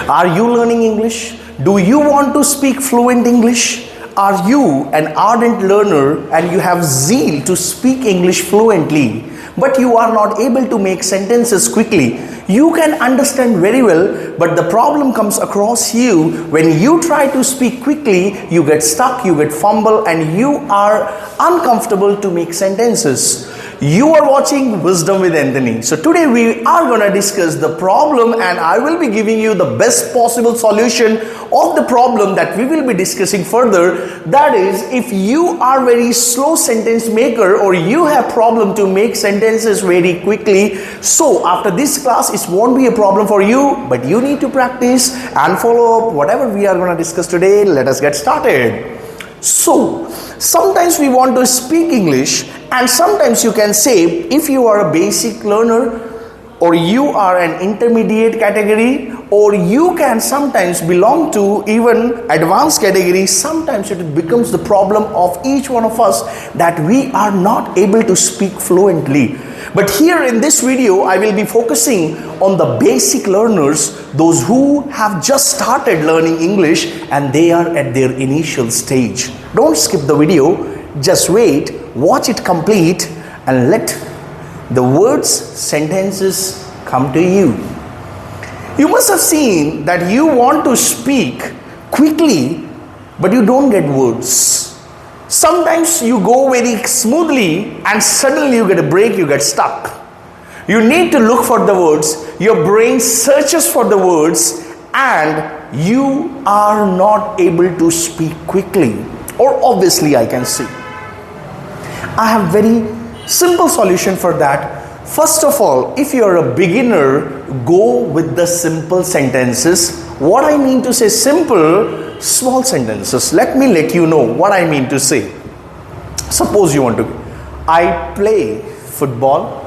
Are you learning English? Do you want to speak fluent English? Are you an ardent learner and you have zeal to speak English fluently, but you are not able to make sentences quickly? You can understand very well, but the problem comes across you when you try to speak quickly, you get stuck, you get fumble, and you are uncomfortable to make sentences. You are watching Wisdom with Anthony. So today we are going to discuss the problem, and I will be giving you the best possible solution of the problem that we will be discussing further. That is, if you are very slow sentence maker or you have problem to make sentences very quickly, so after this class it won't be a problem for you, but you need to practice and follow up whatever we are going to discuss today. Let us get started. So, sometimes we want to speak English, and sometimes you can say if you are a basic learner or you are an intermediate category, or you can sometimes belong to even advanced category. Sometimes it becomes the problem of each one of us that we are not able to speak fluently. But here in this video, I will be focusing on the basic learners, those who have just started learning English and they are at their initial stage. Don't skip the video, just wait, watch it complete, and let the words, sentences come to you. You must have seen that you want to speak quickly, but you don't get words. Sometimes you go very smoothly and suddenly you get a break, you get stuck. You need to look for the words, your brain searches for the words, and you are not able to speak quickly. Or obviously I can see. I have very simple solution for that. First of all, if you are a beginner, go with the simple sentences. What I mean to say simple, small sentences. Let me let you know what I mean to say. Suppose you want to, I play football,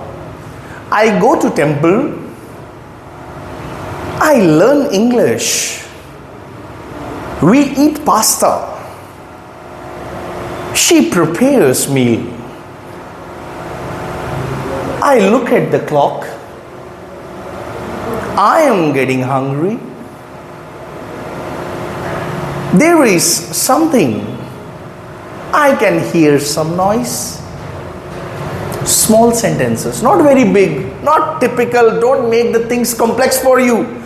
I go to temple, I learn English, we eat pasta, she prepares meal, I look at the clock, I am getting hungry, there is something, I can hear some noise. Small sentences, not very big, not typical, don't make the things complex for you.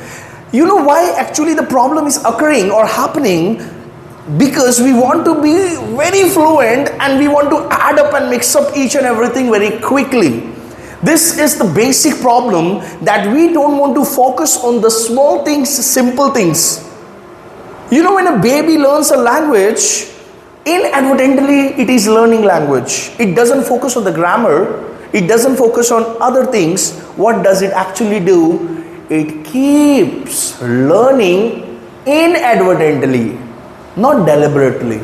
You know why actually the problem is occurring or happening? Because we want to be very fluent and we want to add up and mix up each and everything very quickly. This is the basic problem, that we don't want to focus on the small things, simple things. You know, when a baby learns a language, inadvertently it is learning language. It doesn't focus on the grammar, it doesn't focus on other things. What does it actually do? It keeps learning inadvertently, not deliberately.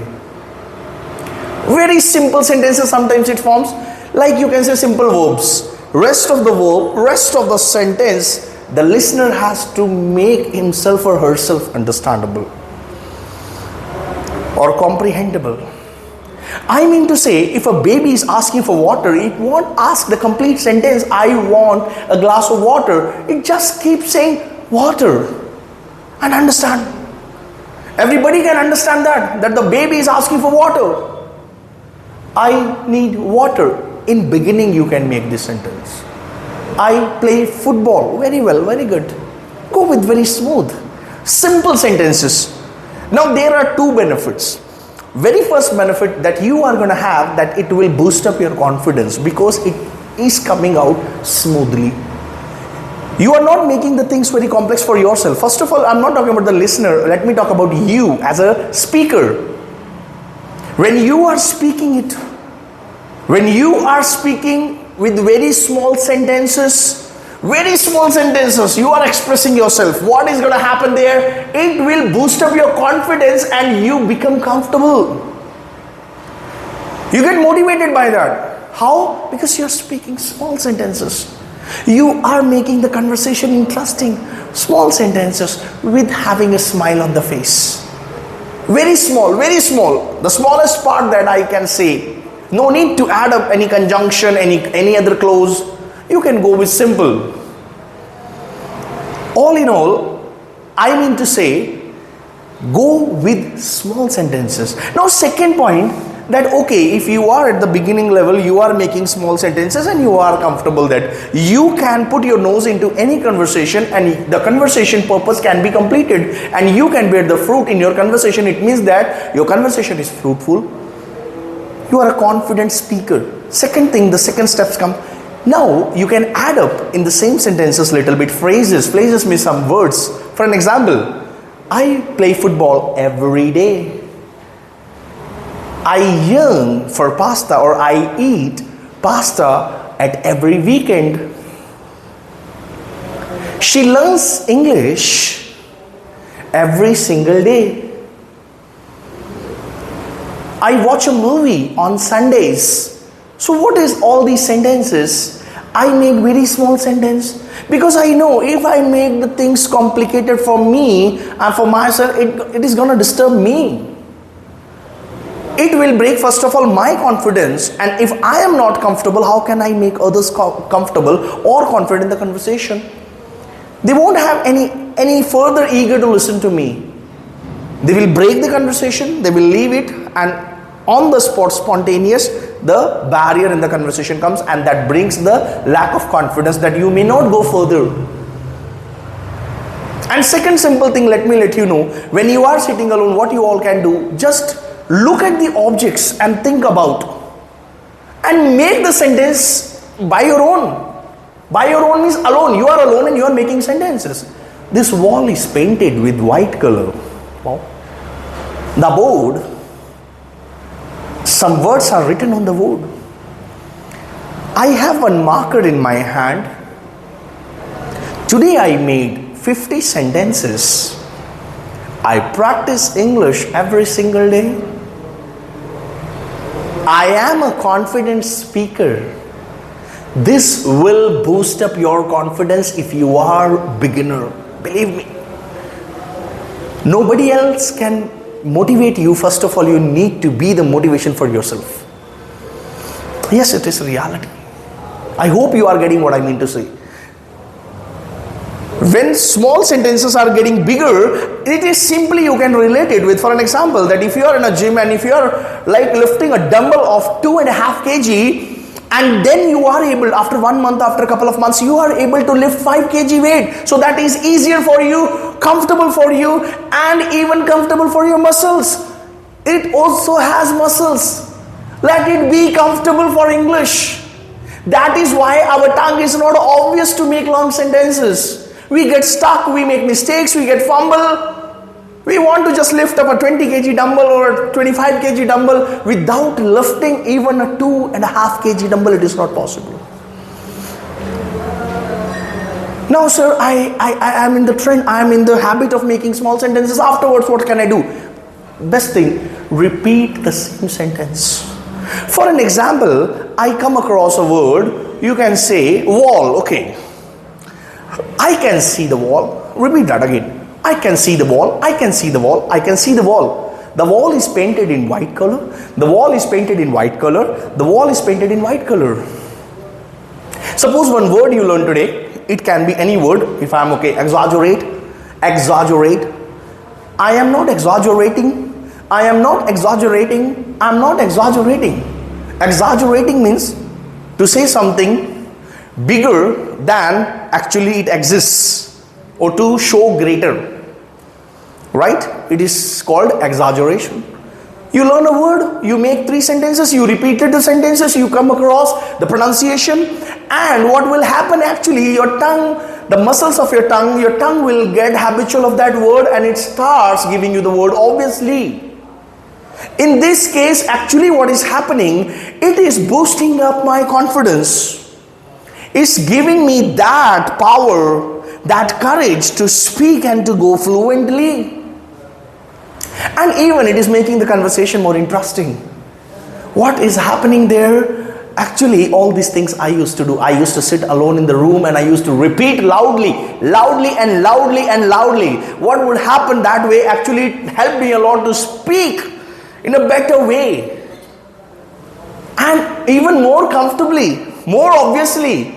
Very simple sentences sometimes it forms, like you can say simple verbs. Rest of the verb, rest of the sentence, the listener has to make himself or herself understandable or comprehensible. I mean to say, if a baby is asking for water, it won't ask the complete sentence, I want a glass of water. It just keeps saying water, and understand. Everybody can understand that the baby is asking for water. I need water. In beginning you can make this sentence. I play football. Very well, very good. Go with very smooth, simple sentences. Now there are two benefits. Very first benefit that you are going to have, that it will boost up your confidence because it is coming out smoothly. You are not making the things very complex for yourself. First of all, I'm not talking about the listener. Let me talk about you as a speaker. When you are speaking it, when you are speaking with very small sentences, you are expressing yourself. What is going to happen there? It will boost up your confidence and you become comfortable. You get motivated by that. How? Because you're speaking small sentences. You are making the conversation interesting. Small sentences with having a smile on the face. Very small, very small. The smallest part that I can say. No need to add up any conjunction, any other clause. You can go with simple. All in all, I mean to say, go with small sentences. Now, second point, that okay, if you are at the beginning level, you are making small sentences and you are comfortable that you can put your nose into any conversation and the conversation purpose can be completed and you can bear the fruit in your conversation. It means that your conversation is fruitful. You are a confident speaker. Second thing, the second steps come. Now you can add up in the same sentences little bit phrases. Phrases means some words. For an example, I play football every day. I yearn for pasta, or I eat pasta at every weekend. She learns English every single day. I watch a movie on Sundays. So what is all these sentences? I make very small sentence because I know if I make the things complicated for me and for myself, it is going to disturb me. It will break first of all my confidence, and if I am not comfortable, how can I make others comfortable or confident in the conversation? They won't have any further eager to listen to me. They will break the conversation, they will leave it, and on the spot, spontaneous, the barrier in the conversation comes, and that brings the lack of confidence that you may not go further. And second simple thing, let me let you know, when you are sitting alone, what you all can do, just look at the objects and think about and make the sentence by your own. By your own means alone. You are alone and you are making sentences. This wall is painted with white color. Wow. The board, some words are written on the board. I have one marker in my hand. Today I made 50 sentences. I practice English every single day. I am a confident speaker. This will boost up your confidence if you are beginner. Believe me. Nobody else can motivate you. First of all, you need to be the motivation for yourself. Yes, it is reality. I hope you are getting what I mean to say. When small sentences are getting bigger, it is simply you can relate it with, for an example, that if you are in a gym and if you are like lifting a dumbbell of 2.5 kg, and then you are able, after 1 month, after a couple of months, you are able to lift 5 kg weight. So that is easier for you, comfortable for you, and even comfortable for your muscles. It also has muscles. Let it be comfortable for English. That is why our tongue is not obvious to make long sentences. We get stuck, we make mistakes, we get fumble. We want to just lift up a 20 kg dumbbell or a 25 kg dumbbell without lifting even a 2.5 kg dumbbell. It is not possible. Now, sir, I am in the trend, I am in the habit of making small sentences. Afterwards, what can I do? Best thing, repeat the same sentence. For an example, I come across a word, you can say wall, okay. I can see the wall. Repeat that again. I can see the wall. I can see the wall. I can see the wall. The wall is painted in white color. The wall is painted in white color. The wall is painted in white color. Suppose one word you learn today. It can be any word. If I am okay. Exaggerate. Exaggerate. I am not exaggerating. I am not exaggerating. I am not exaggerating. Exaggerating means to say something bigger than actually it exists, or to show greater, right? It is called exaggeration. You learn a word, you make 3 sentences, you repeated the sentences, you come across the pronunciation, and what will happen actually, your tongue, the muscles of your tongue will get habitual of that word and it starts giving you the word obviously. In this case, actually what is happening, it is boosting up my confidence. It's giving me that power, that courage to speak and to go fluently. And even it is making the conversation more interesting. What is happening there? Actually, all these things I used to do. I used to sit alone in the room and I used to repeat loudly and loudly. What would happen that way? Actually, it helped me a lot to speak in a better way. And even more comfortably, more obviously.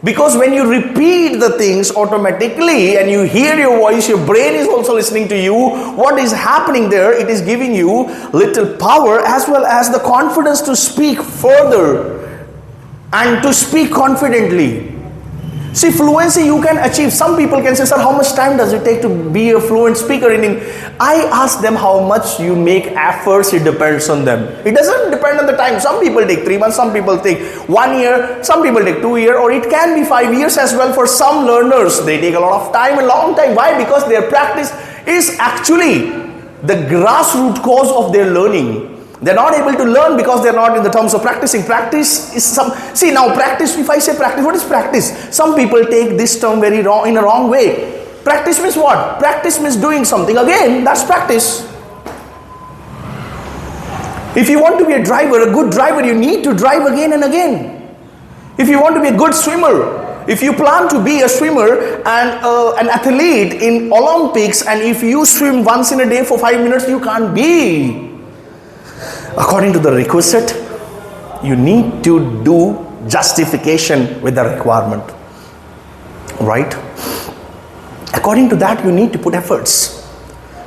Because when you repeat the things automatically and you hear your voice, your brain is also listening to you. What is happening there? It is giving you little power as well as the confidence to speak further and to speak confidently. See, fluency you can achieve. Some people can say, sir, how much time does it take to be a fluent speaker in English? I ask them how much you make efforts, it depends on them. It doesn't depend on the time. Some people take 3 months, some people take 1 year, some people take 2 years, or it can be 5 years as well. For some learners, they take a lot of time, a long time. Why? Because their practice is actually the grassroots cause of their learning. They're not able to learn because they're not in the terms of practicing. Practice is some, see now practice, if I say practice, what is practice? Some people take this term very wrong, in a wrong way. Practice means what? Practice means doing something again, that's practice. If you want to be a driver, a good driver, you need to drive again and again. If you want to be a good swimmer, if you plan to be a swimmer and an athlete in Olympics, and if you swim once in a day for 5 minutes, you can't be. According to the requisite, you need to do justification with the requirement, right? According to that, you need to put efforts.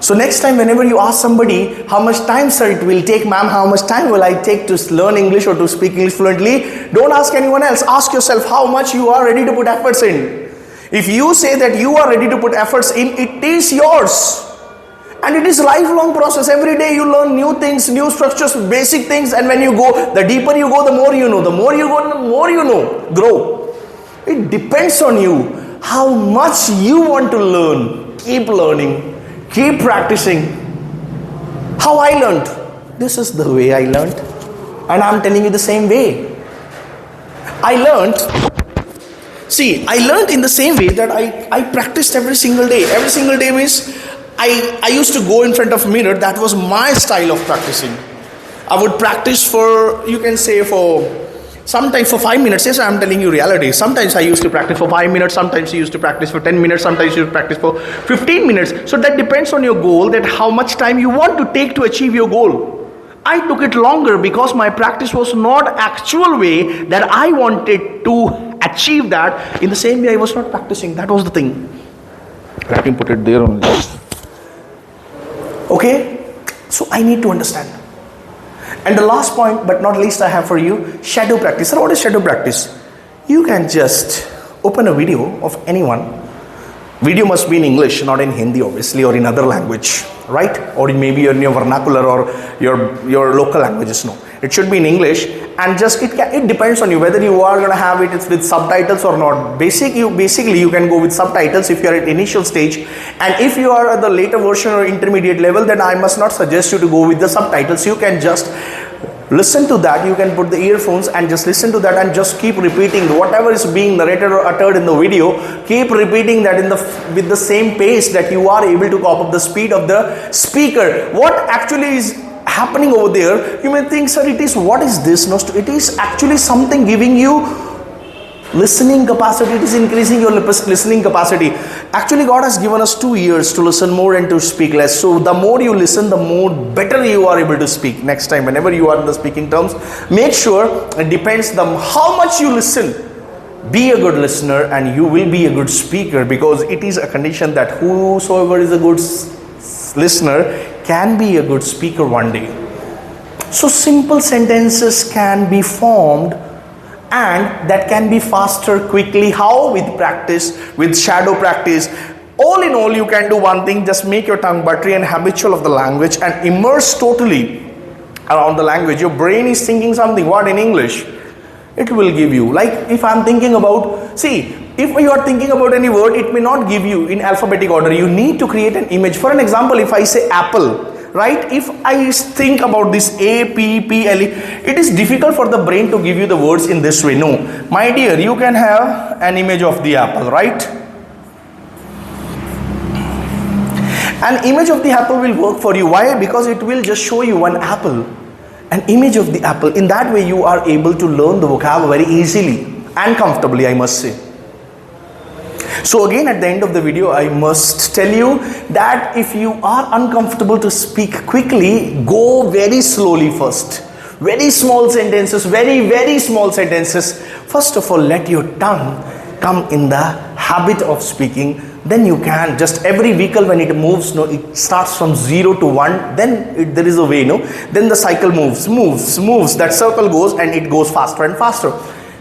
So next time whenever you ask somebody, how much time sir it will take, ma'am, how much time will I take to learn English or to speak English fluently, don't ask anyone else, ask yourself how much you are ready to put efforts in. If you say that you are ready to put efforts in, it is yours. And it is a lifelong process. Every day you learn new things, new structures, basic things, and when you go, the deeper you go, the more you know. The more you go, the more you know, grow. It depends on you how much you want to learn. Keep learning, keep practicing. How I learned? This is the way I learned, and I'm telling you the same way. I learned in the same way that I practiced every single day. Every single day means I used to go in front of a mirror. That was my style of practicing. I would practice for, you can say sometimes for 5 minutes. Yes, I'm telling you reality. Sometimes I used to practice for 5 minutes. Sometimes I used to practice for 10 minutes. Sometimes you practice for 15 minutes. So that depends on your goal, that how much time you want to take to achieve your goal. I took it longer because my practice was not actual way that I wanted to achieve that. In the same way I was not practicing. That was the thing. Let me put it there only. Okay, so I need to understand. And the last point, but not least, I have for you, shadow practice. So what is shadow practice? You can just open a video of anyone. Video must be in English, not in Hindi obviously, or in other language, right? Or maybe in your vernacular or your local languages. No, it should be in English, and just it depends on you whether you are going to have it with subtitles or not. Basically you can go with subtitles if you are at initial stage, and if you are at the later version or intermediate level, then I must not suggest you to go with the subtitles. You can just listen to that. You can put the earphones and just listen to that and just keep repeating whatever is being narrated or uttered in the video. Keep repeating that with the same pace that you are able to cope up the speed of the speaker. What actually is happening over there? You may think, sir, what is this? No, it is actually something giving you listening capacity. It is increasing your listening capacity. Actually, God has given us 2 years to listen more and to speak less. So the more you listen, the more better you are able to speak. Next time, whenever you are in the speaking terms, make sure it depends how much you listen. Be a good listener and you will be a good speaker, because it is a condition that whosoever is a good listener can be a good speaker one day. So simple sentences can be formed, and that can be faster quickly. How? With practice, with shadow practice. All in all, you can do one thing: just make your tongue buttery and habitual of the language and immerse totally around the language. Your brain is thinking something, what in English? It will give you, like if I'm thinking about, if you are thinking about any word, it may not give you in alphabetic order. You need to create an image. For an example, if I say apple, right? If I think about this A-P-P-L-E, it is difficult for the brain to give you the words in this way. No, my dear, you can have an image of the apple, right? An image of the apple will work for you. Why? Because it will just show you one apple, an image of the apple. In that way, you are able to learn the vocabulary easily and comfortably, I must say. So again, at the end of the video, I must tell you that if you are uncomfortable to speak quickly, go very slowly first. Very small sentences, very small sentences. First of all, let your tongue come in the habit of speaking, then you can just every vehicle when it moves, no, it starts from 0 to 1, then there is a way, no, then the cycle moves, that circle goes and it goes faster and faster.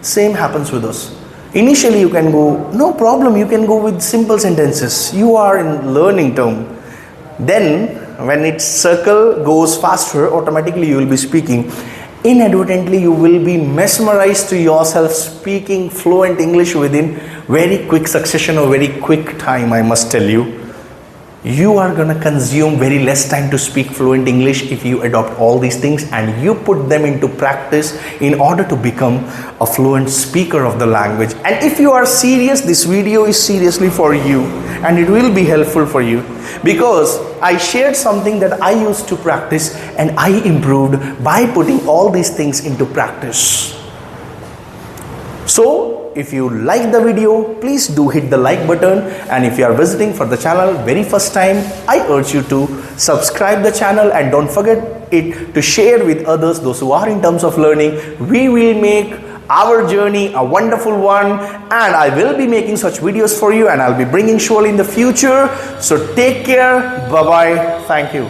Same happens with us. Initially you can go, no problem, you can go with simple sentences, you are in learning term. Then when its circle goes faster, automatically you will be speaking. Inadvertently you will be mesmerized to yourself speaking fluent English within very quick succession or very quick time. I must tell you, you are gonna consume very less time to speak fluent English if you adopt all these things and you put them into practice in order to become a fluent speaker of the language. And if you are serious, this video is seriously for you and it will be helpful for you, because I shared something that I used to practice and I improved by putting all these things into practice. So if you like the video, please do hit the like button, and if you are visiting for the channel very first time, I urge you to subscribe the channel and don't forget it to share with others, those who are in terms of learning. We will make our journey a wonderful one, and I will be making such videos for you and I'll be bringing surely in the future. So take care, bye bye, thank you.